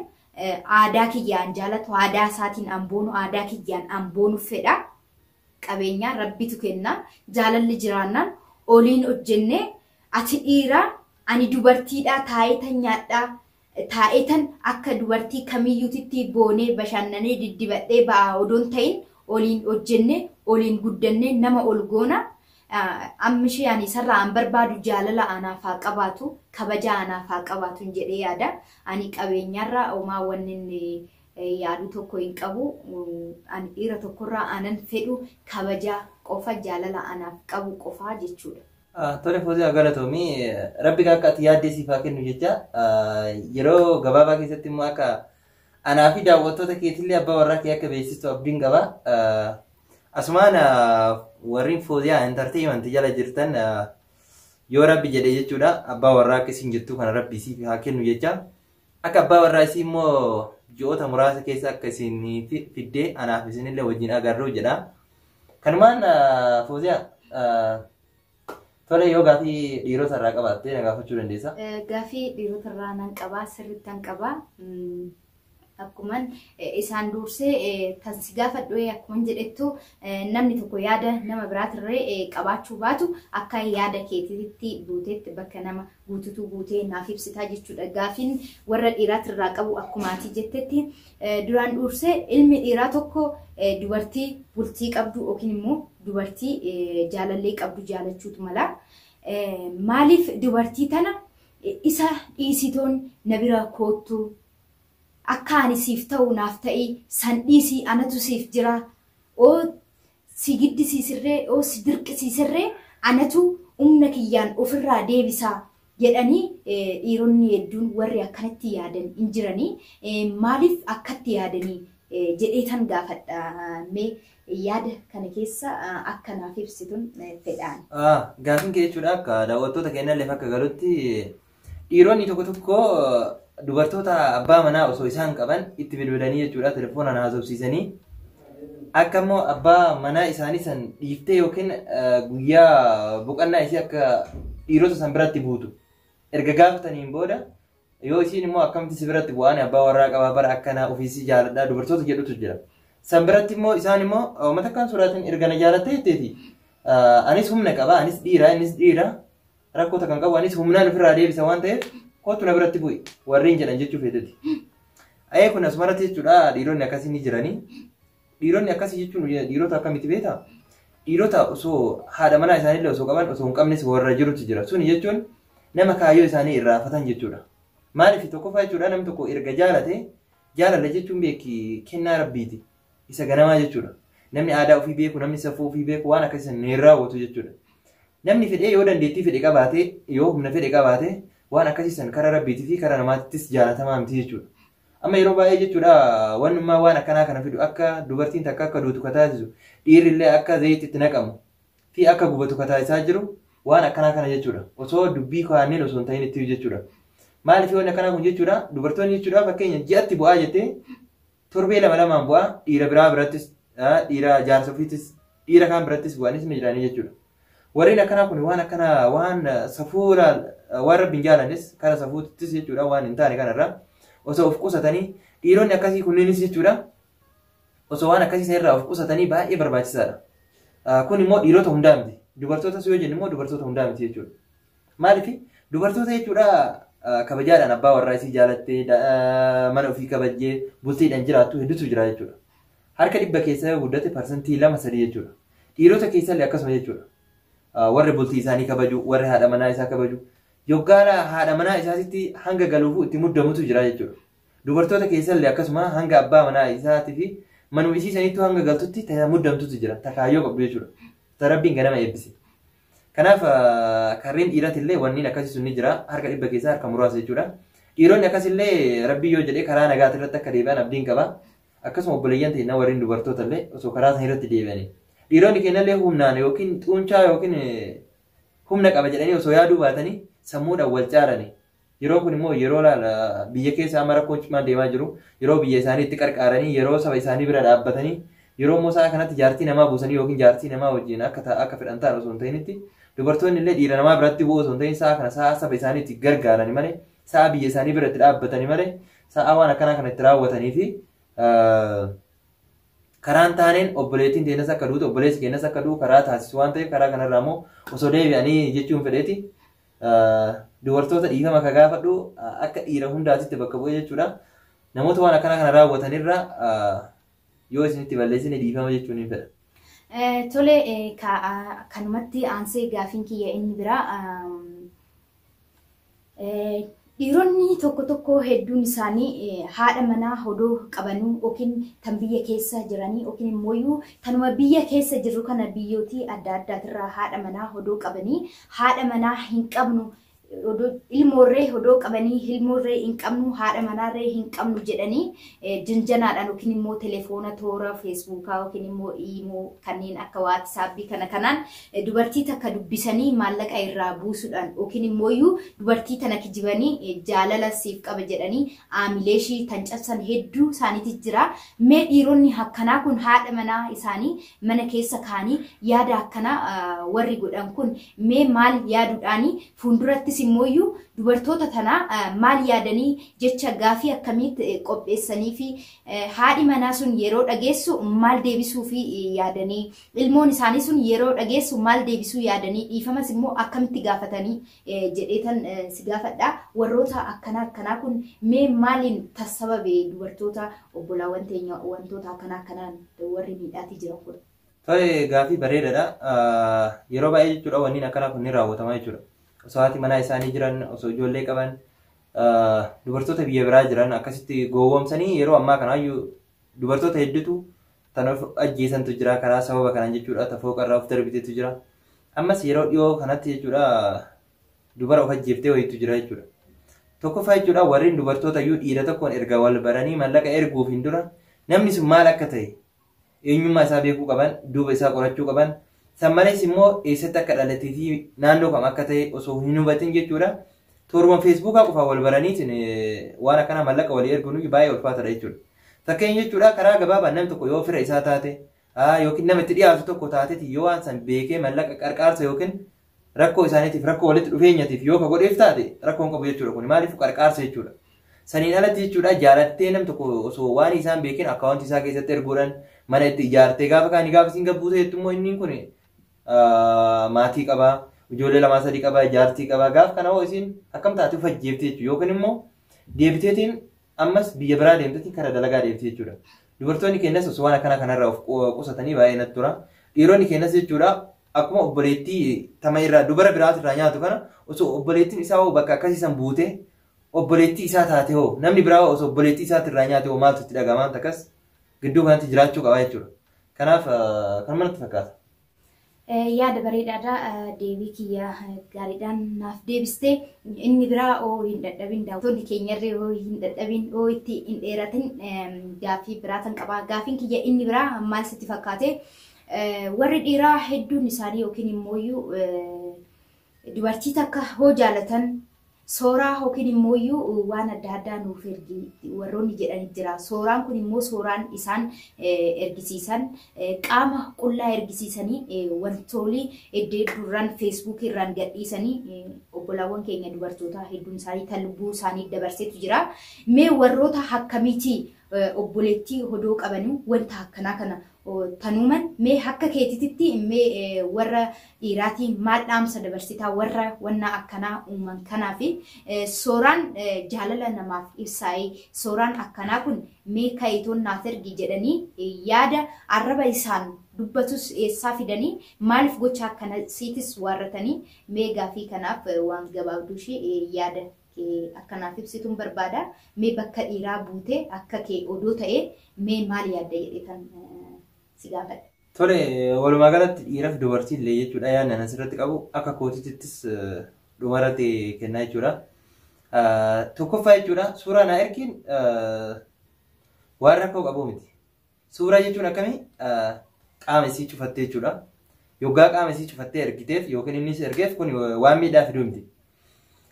aadaa kiyyaan jaalatu, aadaa isaatiin an boonu, aadaa kiyyaan an boonu fedha. Qabeenya rabbitu kenna, jaalalli jiraannaan oliin hojjennee ati dhiiraa ani dubartiidhaa taa'eetan nyaadhaa. Taa'eetan akka dubartii kamiyyuutitti boonee bashannanee diddibadhee ba'aa odoon ta'in oliin hojjennee oliin guddannee nama ol goona. Ammishee ani sarraa an barbaadu jaalala anaaf haa qabaatu, kabaja anaaf haa qabaatu jedhee yaada. Ani qabeenyarraa homaa wanni yaadu tokko hin qabu. Ani dhiira tokkorraa anan fedhu kabaja qofa, jaalala anaaf qabu qofaa jechuudha.
Tole Foozii galatoomii rabbi akka ati yaaddee siif haa kennu jecha yeroo gabaabaa keessatti immoo akka anaa fi daawwattoota keetillee abbaa warraa kee akka beeksistu abdiin qaba. Asumaan warri Foozii entertainment jala jirtan yoo rabbi jedhee jechuudha abbaa warraa akka isin jettu kana rabbi siif haa kennu jecha akka abbaa warraa isii immoo ji'oota muraasa keessa akka isin fiddee anaaf isinillee wajjin agarru jedha. Kanumaan Foozii tole yoo gaafii dhiirota irraa qabaatte na gaafachuu dandeessa?
Gaafii dhiirota irraa nan qabaa, sirriitti nan qabaa. Akkuman isaan dursee kan si gaafadhu akkuman jedhettu namni tokko yaada nama biraatirree qabaachuu baatu akka yaada keetiitti buuteetti bakka nama guututu buutee naaf ibsitaa jechuudha. Gaafiin warra dhiiraatirraa qabu akkumaati jettetti duraan dursee ilmi dhiiraa tokko dubartii bultii qabdu yookiin immoo dubartii jaalallee qabdu jaalachuutu mala. Maaliif dubartii tana isa dhiisitoon na bira koottu akka ani siif ta'u naaf ta'ii san dhiisii anatu siif jira oo si giddisiisirree oo si dirqisiisirree anatu humna kiyyaan ofirraa deebisaa jedhanii dhiironni hedduun warri akkanatti yaadan hin jiranii. Maaliif akkatti yaadanii jedheetan gaafadha. Mee yaada kana keessa akka naaf ibsituun fedhaan.
Gaafiin kee jechuudha akka daawwattoota keenyallee akka galutti dhiironni tokko tokko dubartoota abbaa manaa osoo isaan qaban itti bilbilanii jechuudha telefoonaan haasofsiisanii akka immoo abbaa manaa isaanii san dhiiftee yookiin guyyaa boqonnaa isii akka dhiirota san biratti buutu erga gaafataniin booda yoo isiin immoo akkamitti si biratti bu'aan abbaa warraa qabaa bara akkanaa ofiisii jaaladhaa dubartoota jedhutu jira. San biratti immoo isaan immoo uummata kan sodaatan erga na jaalattee jetteeti anis humna qaba, anis dhiira, innis dhiira rakkoota kan qabu, anis humnaan ofirraa deebisa waan ta'eef kootu na biratti bu'i warreen jedhan jechuu feeteti. Ayee kun asumarratti jechuudha dhiironni akkasii ni jiranii. Dhiironni akkasii jechuun dhiirota akkamitti beektaa? Dhiirota osoo haadha manaa isaaniillee osoo qaban osoo hin qabnes warra jirutu jira. Suni jechuun nama kaayyoo isaanii irraanfatan jechuudha. Maaliif tokkoffaa jechuudha namni tokko erga jaalate jaalala jechuun beeki kennaa rabbiiti. Isa ganamaa jechuudha. Namni aadaa ofii beeku, namni safuu ofii beeku waan akkasii hin raawwatu jechuudha. Namni fedhee yoo dandeettii fedhe qabaate yoo humna fedhe qabaate waan akkasiisan karaa rabbiitii fi karaa namaattis jaalatamaa miti jechuudha. Amma yeroo baay'ee jechuudha wanummaa waan akkanaa kana fidu akka dubartiin takka akka duutu kataasisu dhiirrillee akka zayitiitti naqamu fi akka gubatu kataasaa jiru waan akkanaa kana jechuudha. Osoo dubbii kaanneen osoo hin ta'in itti jechuudha. Maaliif wanni akkanaa kun jechuudha dubartoonni jechuudha fakkeenya ji'atti bu'aa jettee torbee lama lamaan bu'aa dhiira biraa birattis dhiira jaarsa ofiittis dhiira kaan birattis bu'anis ni jiranii jechuudha. Warreen akkanaa kun waan akkanaa waan safuura waan rabbiin jaalannis karaa safuuttis jechuudha waan hin taane kanarraa osoo of qusatanii dhiironni akkasii kunneenis jechuudha osoo waan akkasii irraa of qusatanii baay'ee barbaachisaadha. Kun immoo dhiirota hundaa miti. Dubartootas yoo jennu immoo dubartoota hundaa miti jechuudha. Maaliif dubartoota jechuudha kabajaadhaan abbaa warraa isii jaalattee mana ofii kabajjee bultiidhaan jiraattu hedduutu jira jechuudha. Harka 100 keessa guddate parsantii 2-3 jechuudha. Dhiirota keessallee akkasuma jechuudha. Warri bultii isaanii kabaju, warri haadha manaa isaa kabaju. Yoggaala haadha manaa isaatitti hanga galuufu itti muddamutu jira jechuudha. Dubartoota keessallee akkasuma hanga abbaa manaa isaatii fi manuma isii saniitu hanga galtutti muddamtutu jira. Takaayyoo qabdu jechuudha. Rabbiin ganama eebbise. Kanaaf karreen dhiiratillee wanniin akkasii sun ni jira. Harka 100 keessaa harka muraasa jechuudha. Dhiironni akkasillee rabbii yoo jedhee karaa nagaatirratti akka deebi'an abdiin qaba. akkasuma obboleeyyan ta'inna warreen dubartoota illee osoo karaa sana irratti deebi'anii. Dhiironni keenya illee humnaan yookiin xuuncaa yookiin humna qaba jedhanii osoo yaaduu baatanii sammuudhaan wal caarani. Yeroo kun immoo yeroo biyya keessa amma rakkoon cimaan deemaa jiru yeroo biyya isaanii itti qarqaaranii yeroo saba isaanii bira dhaabbatanii yeroo immoo sa'a kanatti jaartii namaa buusanii yookiin jaartii namaa wajjin akka fedhan ta'an osoo hin ta'initti dubartoonni illee dhiira namaa biratti bu'u osoo hin ta'in sa'a kana sa'a saba isaanii itti gargaarani malee sa'a biyya isaanii bira itti dhaabbatanii malee sa'a waan akkanaa kana itti raawwatanii fi karaan taaneen obboleettiin teenyas akka duutu obboleessi keenyas akka du'u karaa taasisu waan ta'eef karaa kanarraa immoo osoo deebi'anii jechuun fedheeti dubartoota dhiifama ka gaafadhu akka dhiira hundaatitti bakka bu'ee jechuudha. Namoota waan akkanaa kana raawwatanirra yoo isinitti balleessine dhiifama jechuun hin fedha.
Tole kanumatti aansee gaafiin kiyya inni biraa dhiironni tokko hedduun isaanii haadha manaa hodoo qabanuu yookiin tan biyya keessa jiranii yookiin immoo tanuma biyya keessa jirru kana biyyootii adda addaatirraa haadha manaa hodoo qabanii haadha manaa hin qabnu ilmoorree hodoo qabanii ilmoorree hin qabnu haadha manaarree hin qabnu jedhanii jinjanaadhaan yookiin immoo telefoona toora feesbuukaa yookiin immoo iimoo kanneen akka waatsaapbii kanaan dubartii takka dubbisanii maallaqa irraa buusuudhaan yookiin immoo dubartii tana kijibanii jaalala siif qaba jedhanii aamileeshii tan cabsan hedduu isaaniitti jira. Mee dhiironni akkanaa kun haadha manaa isaanii mana keessa kaanii yaada akkanaa warri godhan kun mee maal yaaduudhaanii fuuldurattis immoo dubartoota tana maal yaadanii jecha gaafii akkamitti qopheessanii fi haadhi manaa sun yeroo dhageessu maal deebisuu fi yaadanii ilmoon isaanii sun yeroo dhageessu maal deebisuu yaadanii dhiifamas immoo akkamitti gaafatanii jedheetan si gaafadha. Warroota akkanaa kun mee maaliin tassababe dubartoota obbolaawwan teenya wantoota akkanaan warri miidhaatii jiran kun?
Tole gaafii bareedaadha. Yeroo baay'ee jechuudha wanniin akkanaa kun ni raawwatama jechuudha. Osoo haati manaa isaanii jiran osoo ijoollee qaban dubartoota biyya biraa jiran akkasitti gowwoomsanii yeroo ammaa kanaayyuu dubartoota hedduutu tan of ajjeesantu jira karaa sababa kanaan jechuudha. Tafooqarraa of darbiteetu jira. Ammas yeroo dhiyoo kanatti jechuudha dubara of ajjeeftee wayiitu jira jechuudha. Tokkoffaa jechuudha warreen dubartoota iyyuu dhiira tokkoon erga wal baranii mallaqa erguuf hin dura namni sun maal akka ta'e eenyummaa isaa beekuu qaban duuba isaa qorachuu qaban. Sammalees immoo eessatti akka dhalatee fi naannoo kam akka ta'e osoo hin hubatin jechuudha. Tooruma feesbuukaa qofaa wal baraniitiin waan akkana mallaqa walii erguun baay'ee ulfaataadha jechuudha. Fakkeenya jechuudha karaa gabaabaan namni tokko yoo fira isaa taate yookiin nama itti dhiyaatu tokko taateeti yoo waan san beekee mallaqa qarqaarsa yookiin rakkoo isaaniitiif rakkoo walitti dhufeenyatiif yoo ka godheef taate rakkoon qabu jechuudha. Kun maaliif qarqaarsa jechuudha. Saniin alatti jechuudha jaalattee nam tokko osoo waan isaan beekin akkaawuntii isaa keessatti erguudhaan mana itti ijaartee gaafa kaanii gaafa siin gabbuute jettummoo inni kun maatii qabaa ijoollee lamaa sadii qabaa jaartii qabaa gaaf kana hoo isin akkam taate uf ajjeeftee jechuudha yookiin immoo deebiteetiin ammas biyya biraa deemteetiin karaa dalagaa deemtee jechuudha. Dubartoonni keenyas osoo waan akkana kanarraa of qusatanii baay'ee natti tura. Dhiironni keenyas jechuudha akkuma obboleettii tama irraa dubara biraatirraa nyaatu kana osoo obboleettiin isaa hoo bakka akkasiisan buute obboleettii isaa taate hoo namni biraa osoo obboleettii isaatirraa nyaate hoo maaltu itti dhagamaan takkas gidduu kanatti jiraachuu qaba jechuudha. Kanaaf kan manatti fakkaata.
Yaada bareedaadha deebii kiyya gaariidhaan naaf deebiste inni biraa oo hin dadhabin daawwattoonni keenyarree oo hin dadhabin oo itti hin dheeratin gaafii biraatan qaba. Gaafiin kiyya inni biraa maal sitti fakkaate warri dhiiraa hedduun isaanii yookiin immoo dubartii takka hoo jaalatan Sooraa yookiin immoo waan adda addaa nuuf warroonni jedhanii jira. Sooraan kun immoo sooraan isaan ergisiisan qaama qullaa ergisiisanii wantoolii duraan Facebook irraan gadhiisanii obbolaawwan keenya dubartoota hedduun isaanii kan lubbuu isaanii dabarseetu jira. Mee warroota akkamiiti obboleettii hodoo qabanii wanta akkanaa kana tanuuman mee akka keetititti mee warra dhiiraatiin maal dhaamsa dabarsitaa warra wanna akkanaa uuman kanaaf sooraan jaalala namaaf ibsaa'ee sooraan akkanaa kun mee kayitoon naaf ergi jedhanii yaada arraba isaan dubbatus eessaa fidanii maaliif gocha akkana siitis warratanii mee gaafii kanaaf waan gabaabduu ishee yaada akkanaaf ibsituun barbaada. Mee bakka dhiiraa buute akka kee odoo ta'e mee maal yaadda jedhetan
Tole walumaa galatti dhiiraaf dubartii illee jechuudha yaadna asirratti qabu akka kootittis dhumarratti kennaa jechuudha. Tokkoffaa jechuudha suuraa na ergiin waan rakkoo qabu miti. Suuraa jechuun akkamii qaama isii cufattee jechuudha. Yoggaa qaama isii cufattee ergiteef yookiin innis ergeef kun waan miidhaa fiduu miti.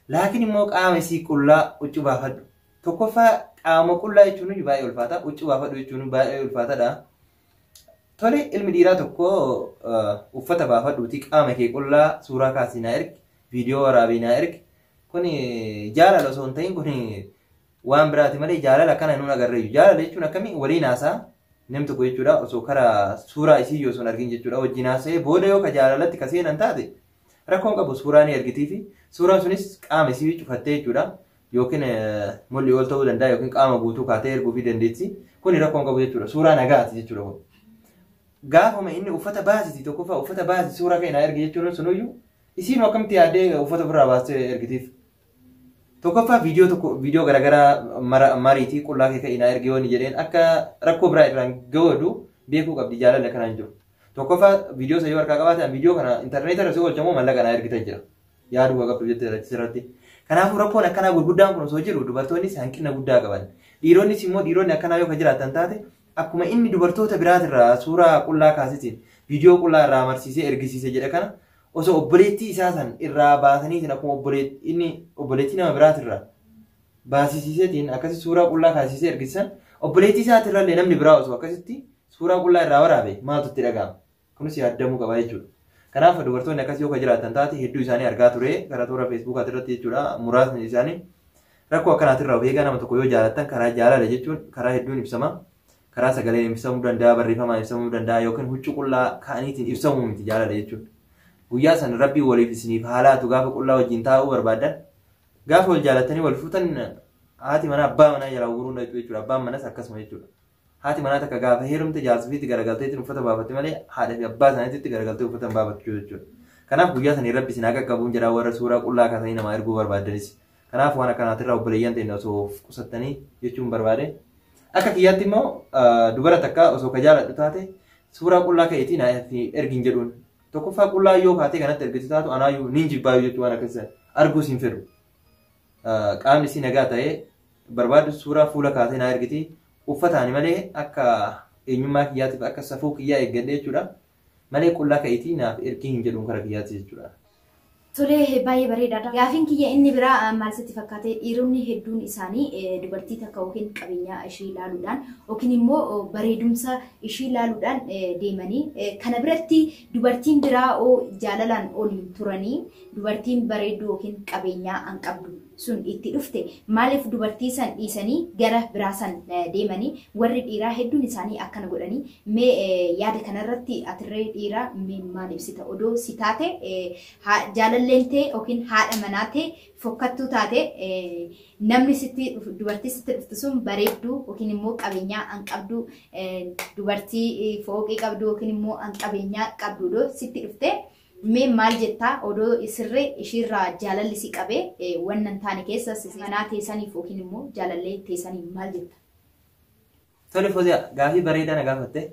Laakiin immoo qaama isii qullaa huccuu baafadhu. Tokkoffaa qaama qullaa jechuun baay'ee ulfaata. Huccuu baafadhu jechuun baay'ee ulfaataadha. Tole ilmi dhiiraa tokko uffata baafadhuuti qaama kee qullaa suuraa kaasii naa ergi. Viidiyoo waraabee naa ergi. Kun jaalala osoo hin ta'in kun waan biraati malee jaalala akkana nuun agarreeyyu. Jaalala jechuun akkamii waliin haasaa namni tokko jechuudha osoo karaa suuraa isii yoo sun argin jechuudha wajjin haasa'ee booda yoo ka jaalalatti ka seenan taate rakkoon qabu suuraa ni ergitii fi suuraan sunis qaama isii cufattee jechuudha yookiin mul'ii ol ta'uu danda'a yookiin qaama guutuu kaatee erguu fi dandeessi kun rakkoon qabu jechuudha suuraa nagaati jechuudha kun. Gaafuma inni uffata baasiti tokkoffaa uffata baasiti suuraa keenyaa ergi jechuun sunuyyuu isiin akkamitti yaaddee uffata ofirraa baastee ergitiif. Tokkoffaa viidiyoo garaagaraa mariitii qullaa kee ka'inaa ergi yoo ni jedheen akka rakkoo biraa irraan ga'oodu beekuu qabdi jaalala kanaan jiru. Tokkoffaa viidiyoo isa yoo harkaa qabaatan viidiyoo kana intarneetii irra oolchamoo mallaqa naa ergita jira. Yaaduu qabdu jettee asirratti. Kanaafuu rakkoon akkanaa gurguddaan kun osoo jiru dubartoonnis hanqina guddaa qaban. Dhiironnis immoo dhiironni akkanaa yoo ka jiraatan taate akkuma inni dubartoota biraatirraa suuraa qullaa kaasitiin viidiyoo qullaa irraa amarsiisee ergisiise jedha kana osoo obboleettii isaa san irraa baasaniitiin akkuma obboleettii nama biraatirraa baasisiiseetiin akkasi suuraa qullaa kaasisee ergisisan obboleettii isaatirrallee namni biraa osoo akkasitti suuraa qullaa irraa waraabe maaltu itti dhaga'ama. Kunis yaaddamuu qaba jechuudha. Kanaaf dubartoonni akkasii yoo jiraatan taate hedduu isaanii argaa ture karaa toora feesbuukaa irratti jechuudha muraasni isaanii rakkoo akkanaatirraa of eegaa nama tokko yoo jaalattan karaa jaalala jechuun karaa hedduun ibsama. Karaa sagaleen ibsamuu danda'a barreeffamaan ibsamuu danda'a yookiin huccuu qullaa ka'aniitiin ibsamuu miti jaalala jechuudha. Guyyaa san rabbii waliif isiniif haalaatu gaafa qullaa wajjin taa'uu barbaadan gaafa wal jaalatanii wal fuutan haati manaa abbaa manaa jalaa uguruun jechuudha abbaan manas akkasuma jechuudha. Haati manaa takka gaafa heerumte jaalsifiitti garagalteetiin uffata baafatte malee haadha fi abbaa isaaniitti garagaltee uffata hin baafattu jechuudha. Kanaaf guyyaa sanii rabbi isin akka qabuun jedhaa warra suuraa qullaa kaasanii namaa erguu barbaadanis. Kanaaf waan akkanaatirraa obboleeyyan ta'e osoo qusattanii jechuun barbaade. Akka kiyyaatti immoo dubara takka osoo ka jaaladhu taate suuraa qullaa ka'eetii naaf ergin jedhuun. Tokkoffaa qullaa yoo kaatee kanatti ergitu taatu anaayyuu nin jibbaayu jechuu waan akkasii arguus hin fedhu. Qaamni isii nagaa ta'ee barbaadu suuraa fuula kaatee naa ergiti uffataani malee akka eenyummaa kiyyaatiif akka safuu kiyyaa eeggadhe jechuudha. Malee qullaa ka'eetii naaf ergii hin jedhuun kara kiyyaatti jechuudha.
Tolee baay'ee bareedaadha. Gaafiin kiyya inni biraa maal sitti fakkaate dhiironni hedduun isaanii dubartii takka yookiin qabeenyaa ishii ilaaluudhaan yookiin immoo bareedumsa ishii ilaaluudhaan deemanii kana biratti dubartiin biraa jaalalaan oliin turanii dubartiin bareedduu yookiin qabeenyaa an qabdu sun itti dhufte maaliif dubartii san dhiisanii gara biraa san deemanii warri dhiiraa hedduun isaanii akkana godhanii mee yaada kanarratti atirree dhiiraa maal ibsita odoo si taate jaalalleen ta'e yookiin haadha manaa ta'e fokkattuu taate namni sitti dubartii sitti dhuftu sun bareedduu yookiin immoo qabeenyaa an qabdu dubartii fooqii qabdu yookiin immoo an qabeenyaa qabdu sitti dhufte mee maal jettaa odoo sirree ishiirraa jaalalli si qabee wannan taane keessa manaa teessaniif yookiin immoo jaalallee teessanii maal jetta?
Tole Fooziyaa gaafii bareedaa na gaafatte.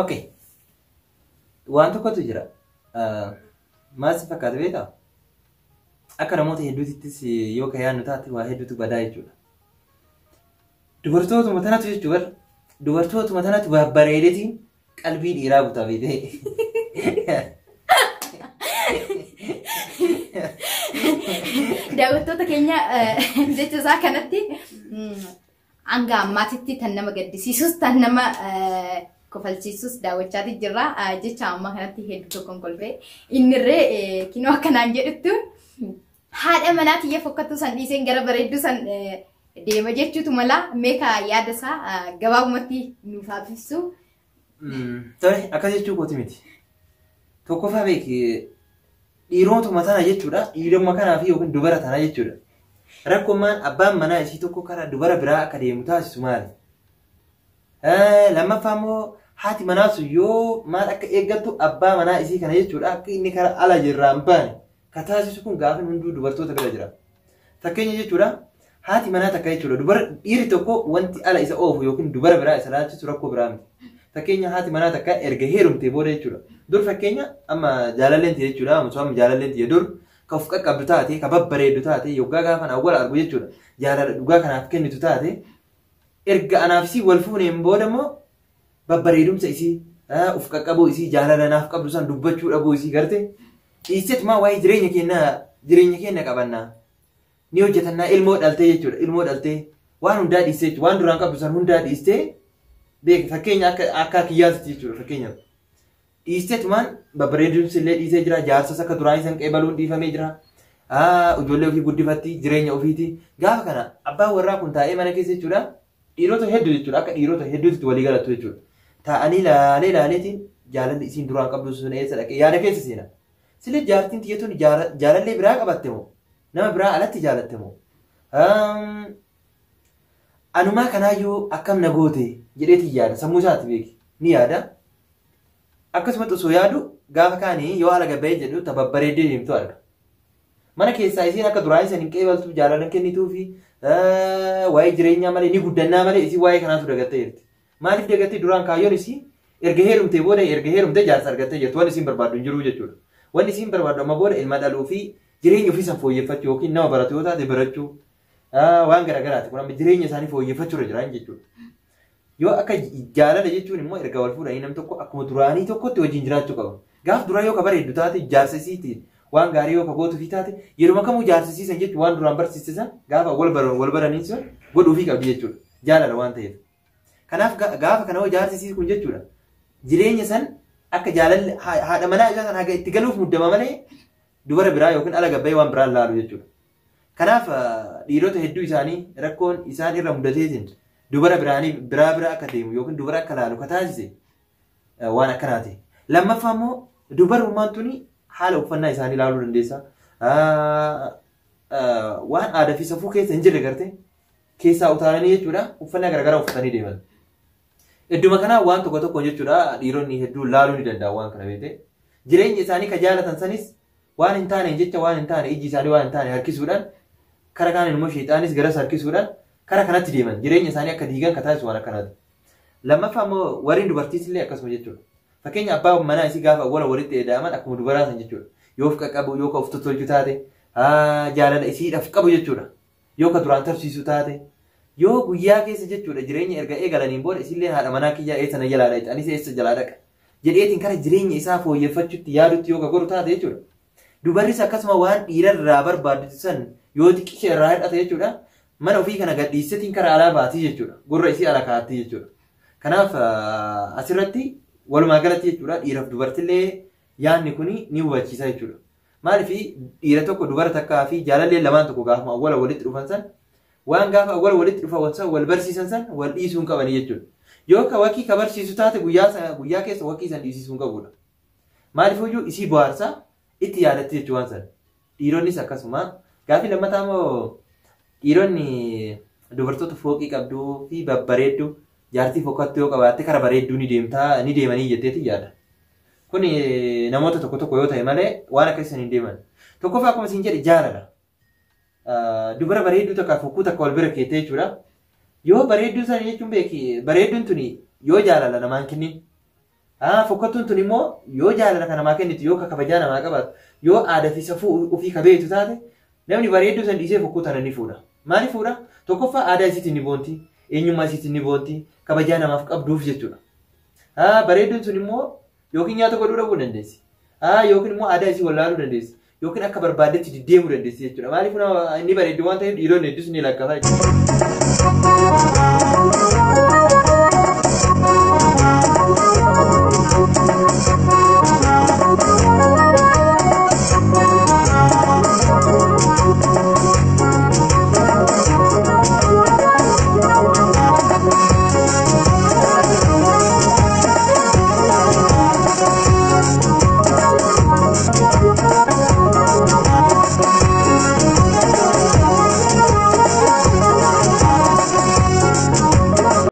Okay. Waan tokkotu jira. Maal si fakkaata beektaa? Akka namoota hedduutittis yoo ka yaadnu taate waa hedduutu badaa jechuudha. Dubartootuma tanatu jechuudha. Dubartootuma tanatu babbareedeetiin qalbii dhiiraa butaa beekee.
Daawwattoota keenya jecha isaa kanatti hanga ammaatitti tan nama gaddisiisus tan nama kofalchiisus daawwachaati jirra. Jecha ammaa kanatti hedduu tokkoon kolfee innirree kinoo akkanaan jedhuttu haadha manaa tiyya fokkattuu san dhiiseen gara bareedduu san deema jechuutu mala meeqa yaada isaa gabaabumatti nuuf haafissu.
Tole akkas jechuu kooti miti. Tokkoffaa beeki dhiirotuma tana jechuudha. Dhiiroma kanaa fi yookiin dubara tana jechuudha. Rakkoommaan abbaan manaa isii tokko karaa dubara biraa akka deemu taasisu maali? Lammaffaa immoo haati manaa sun yoo maal akka eeggattu abbaa manaa isii kana jechuudha. Akka inni karaa ala jirraan baane ka taasisu kun gaafa hunduu dubartoota bira jira. Fakkeenya jechuudha. Haati manaa takka jechuudha. Dhiirri tokko wanti ala isa oofu yookiin dubara biraa isa laachisu rakkoo biraa miti. Fakkeenya haati manaa takka erga heerumtee booda jechuudha. Dur fakkeenya amma jaalalleen ta'e jechuudha. Amma jaalalleen ta'e dur ka of qaqqabdu taate ka babbareeddu taate yoggaa gaafa awwal argu jechuudha. Jaalala dhugaa kanaaf kennitu taate erga anaaf isii wal fuuneen booda immoo babbareedumsa isii uf qaqqabuu isii jaalala naaf qabdu san dubbachuu dhabuu isii garte dhiiseet maa waa'ee jireenya keenya qabannaa ni hojjetannaa ilmoo dhaltee jechuudha ilmoo dhaltee waan hundaa dhiistee waan duraan qabdu san hundaa dhiistee beek fakkeenya akka kiyyaatti jechuudha fakkeenyaaf dhiisteetumaan babbareedumsi illee dhiisee jira jaarsas akka duraan isan qeebaluun dhiifamee jira ijoollee ofii guddifatti jireenya ofiiti gaafa kana abbaan warraa kun taa'ee mana keessa jechuudha dhiirota hedduu jechuudha akka dhiirota hedduutti walii galatu jechuudha taa'anii ilaaleetiin jaalalli isiin duraan qabdu sun eessa dhaqee yaada keessa seena silee jaartiin tiyyatuun jaalallee biraa qabatte moo nama biraa alatti jaalatte moo anumaa kanaayyuu akkam na goote jedheetiin yaada sammuu isaatti beeki ni yaada akkasumas osoo yaadu gaafa kaanii yoo haala gabbayee jedhu babbareeddee deemtu arga mana keessaa isiin akka duraan isan hin qeebaltu jaalala kennituu fi waa'ee jireenyaa malee ni guddannaa malee isii waa'ee kanaatu dagattee jirti maaliif dagattee duraan kaayyoon isii erga heerumtee booda erga heerumtee jaarsa argattee jirtu wanni isiin barbaaddu hin jiru jechuudha wanni isiin barbaaddu amma booda ilma dhaluu fi jireenya ofii san fooyyeffachuu yookiin nama baratu yoo taate barachuu waan garagaraati kun amma jireenya isaanii fooyyeffachuu irra jiran jechuudha yoo akka jaalala jechuun immoo erga wal fuudhanii nam tokko akkuma duraanii tokkotti wajjin jiraachuu qaba gaaf duraa yoo ka bareeddu taate jaarsa isiitiin waan gaarii yoo ka gootu fi taate yeroo kamuu jaarsisiisan jechuun waan duraan barsiisan gaafa wal baraniinsa godhuufii qabdi jechuudha jaalala waan ta'eef kanaaf gaafa kana hoo jaarsisii kun jechuudha jireenya san akka jaalalli haadha manaa isaa san haga itti galuuf muddama malee dubara biraa yookiin ala gabbayee waan biraan laalu jechuudha kanaaf dhiirota hedduu isaanii rakkoon isaan irra mudateetiin dubara biraa akka deemu yookiin dubara akka laalu ka taasise waan akkanaati lammaffaa immoo dubarummaan tuni haala uffannaa isaanii ilaaluu dandeessa waan aadaa fi safuu keessa hin jirre garte keessaa utaalanii jechuudha uffannaa garagaraa uffatanii deeman idduma kanaa waan tokko tokko jechuudha dhiironni hedduu laaluu ni danda'u waan kana beekte jireenya isaanii ka jaalatan sanis waan hin taane jecha waan hin taane ijji isaanii waan hin taane harkisuudhaan kara kaan immoo sheexaanis garas harkisuudhaan kara kanatti deeman jireenya isaanii akka diigan ka taasisu waan akkanaati lammaffaa immoo warreen dubartiis illee akkasuma jechuudha fakkeenya abbaa manaa isii gaafa walitti eedaaman akkuma dubaraa san jechuudha yoo of qaqqabu yoo ka of tottolchu taate jaalala isiidhaaf qabu jechuudha yoo ka duraan tarsiisu taate yoo guyyaa keessa jechuudha jireenya erga eegalaniin booda isillee haadha manaa kiyyaa eessa na jalaa dhaqa anis eessa jalaa dhaqa jedheetiin kara jireenya isaa fooyyeffachuutti yaadutti yoo ka godhu taate jechuudha dubarris akkasuma waan dhiirarraa barbaaddu san yoo xiqqishe irraa hidhate jechuudha mana ofii kana gadhiisetiin kara alaa baatii jechuudha gurra isii ala kaa'atti jechuudha kanaaf asirratti walumaa galatti jechuudha dhiiraaf dubartillee yaanni kuni ni hubachiisa jechuudha maaliif dhiira tokko dubara takkaa fi jaalallee lamaan tokko gaafa awwala walitti dhufan san waan gaafa awwala walitti dhufan san wal barsiisan san wal dhiisuu hin qabanii jechuudha yoo ka wakii ka barsiisu taate guyyaa keessa wakii san dhiisisuu hin qabudha maaliif iyyuu isii bohaarsaa itti yaadatti jechuudha waan san dhiironnis akkasuma gaafi lammataa immoo dhiironni dubartoota fooqii qabduu fi babbareedduu jaartii fokkattuu yoo qabaatte kara bareedduu ni deemanii jetteeti yaada kun namoota tokko tokko yoo ta'e malee waan akka isan hin deeman tokkoffaa akkuma isin jedhe jaalala dubara bareedduu takka fokkuu takka wal bira keettee jechuudha yoo bareedduu sana jechuun beeki bareedduun tuni yoo jaalala namaan kennin fokkattuun tuni immoo yoo jaalala kan namaa kennitu yoo kabajaa namaa qabaatu yoo aadaa fi safuu ofii kabeetu taate namni bareedduu san dhiisee fokkuu tana ni fuudha maaliif fuudha tokkoffaa aadaa isiitiin ni boonti eenyummaa isiitiin ni boonti kabajaa namaaf qabduuf jechuudha bareedduun sun immoo yookiin nyaata godhuu dhabuu dandeessi yookiin immoo aadaa isii wallaaluu dandeessi yookiin akka barbaaddetti diddeemuu dandeessi jechuudha maaliif inni bareeddu waan ta'eef dhiironni hedduus ni lakkafaa jechuudha.